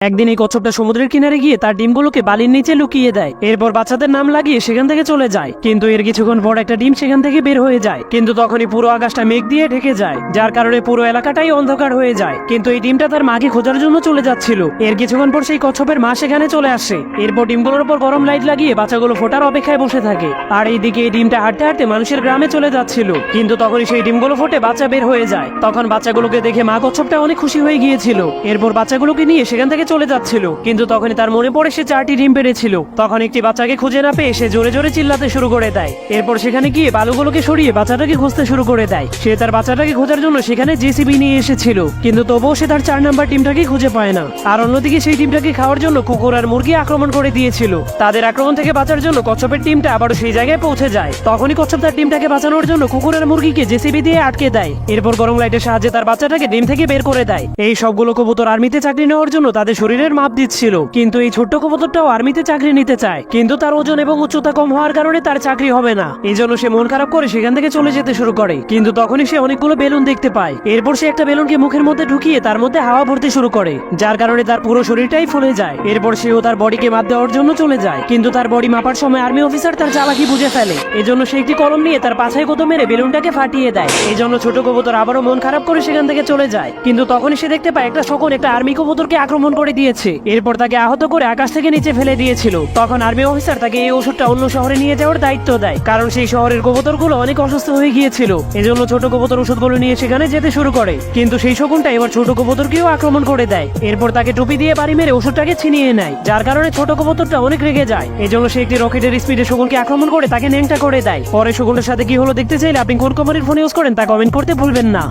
একদিন এই কচ্ছপটা সমুদ্রের কিনারে গিয়ে তার ডিমগুলোকে বালির নিচে লুকিয়ে দেয়। এরপর বাচ্চাদের নাম লাগিয়ে সেখান থেকে চলে যায়। কিন্তু এর কিছুক্ষণ পর একটা ডিম সেখান থেকে বের হয়ে যায়। কিন্তু তখনই পুরো আকাশটা মেঘ দিয়ে ঢেকে যায়, যার কারণে পুরো এলাকাটাই অন্ধকার হয়ে যায়। কিন্তু এই ডিমটা তার মাকে খোঁজার জন্য চলে যাচ্ছিল। এর কিছুক্ষণ পর সেই কচ্ছপের মা সেখানে চলে আসে। এরপর ডিমগুলোর উপর গরম লাইট লাগিয়ে বাচ্চাগুলো ফোটার অপেক্ষায় বসে থাকে। আর এইদিকে এই ডিমটা হাঁটতে হাঁটতে মানুষের গ্রামে চলে যাচ্ছিল। কিন্তু তখনই সেই ডিমগুলো ফুটে বাচ্চা বের হয়ে যায়। তখন বাচ্চাগুলোকে দেখে মা কচ্ছপটা অনেক খুশি হয়ে গিয়েছিল। এরপর বাচ্চাগুলোকে নিয়ে সেখান থেকে চলে যাচ্ছিল। কিন্তু তখনই তার মনে পড়ে সে 4টি ডিম পেড়েছিল। তখন একটি বাচ্চাকে খুঁজে না পেয়ে সে জোরে জোরে চিল্লাতে শুরু করে দেয়। এরপর সেখানে গিয়ে বালুগুলোকে সরিয়ে বাচ্চাটাকে খুঁজতে শুরু করে দেয়। সে তার বাচ্চাটাকে খোঁজার জন্য সেখানে জেসিবি নিয়ে এসেছিল। কিন্তু তবুও সে তার 4 নাম্বার ডিমটাকে খুঁজে পায় না। আর অন্যদিকে সেই ডিমটাকে খাওয়ার জন্য কুকুর আর মুরগি আক্রমণ করে দিয়েছিল। তাদের আক্রমণ থেকে বাঁচার জন্য কচ্ছপের ডিমটা আবারও সেই জায়গায় পৌঁছে যায়। তখনই কচ্ছপ তার ডিমটাকে বাঁচানোর জন্য কুকুর আর মুরগিকে জেসিবি দিয়ে আটকে দেয়। এরপর গরম লাইটের সাহায্যে তার বাচ্চাটাকে ডিম থেকে বের করে দেয়। এই সবগুলো কবুতর আর্মিতে চাকরি নেওয়ার জন্য তাদের শরীরের মাপ দিচ্ছিল। কিন্তু এই ছোট্ট কবুতরটাও আর্মিতে চাকরি নিতে চায়, কিন্তু তার ওজন এবং উচ্চতা কম হওয়ার কারণে তার চাকরি হবে না। এই জন্য সে মন খারাপ করে সেখান থেকে চলে যেতে শুরু করে। কিন্তু তখনই সে অনেকগুলো বেলুন দেখতে পায়। এরপর সে একটা বেলুনকে মুখের মধ্যে ঢুকিয়ে তার মধ্যে হাওয়া ভরতে শুরু করে, যার কারণে তার পুরো শরীরটাই ফুলে যায়। এরপর সেও তার বডিকে মাপ দেওয়ার জন্য চলে যায়। কিন্তু তার বডি মাপার সময় আর্মি অফিসার তার চালাকি বুঝে ফেলে। এজন্য সে একটি কলম নিয়ে তার পাছায় কত মেরে বেলুনটাকে ফাটিয়ে দেয়। এই জন্য ছোট কবুতর আবারও মন খারাপ করে সেখান থেকে চলে যায়। কিন্তু তখনই সে দেখতে পায় একটা শকুন একটা আর্মি কবুতরকে আক্রমণ করে দিয়েছে। এরপর তাকে আহত করে আকাশ থেকে নিচে ফেলে দিয়েছিল। তখন আর্মি অফিসার তাকে এই ওষুধটা অন্য শহরে নিয়ে যাওয়ার দায়িত্ব দেয়, কারণ সেই শহরের কবুতরগুলো অনেক অসুস্থ হয়ে গিয়েছিল। এজন্য ছোট কবুতর ওষুধগুলো নিয়ে সেখানে যেতে শুরু করে। কিন্তু সেই শকুনটা এবার ছোট কবুতরকেও আক্রমণ করে দেয়। এরপর তাকে টুপি দিয়ে বাড়ি মেরে ওষুধটাকে ছিনিয়ে নেয়, যার কারণে ছোট কবুতরটা অনেক রেগে যায়। এজন্য সে একটি রকেটের স্পিডে শকুনকে আক্রমণ করে তাকে ন্যাংটা করে দেয়। পরে শকুনটার সাথে কি হলো দেখতে চাইলে আপনি কোন কোম্পানির ফোন ইউজ করেন তা কমেন্ট করতে ভুলবেন না।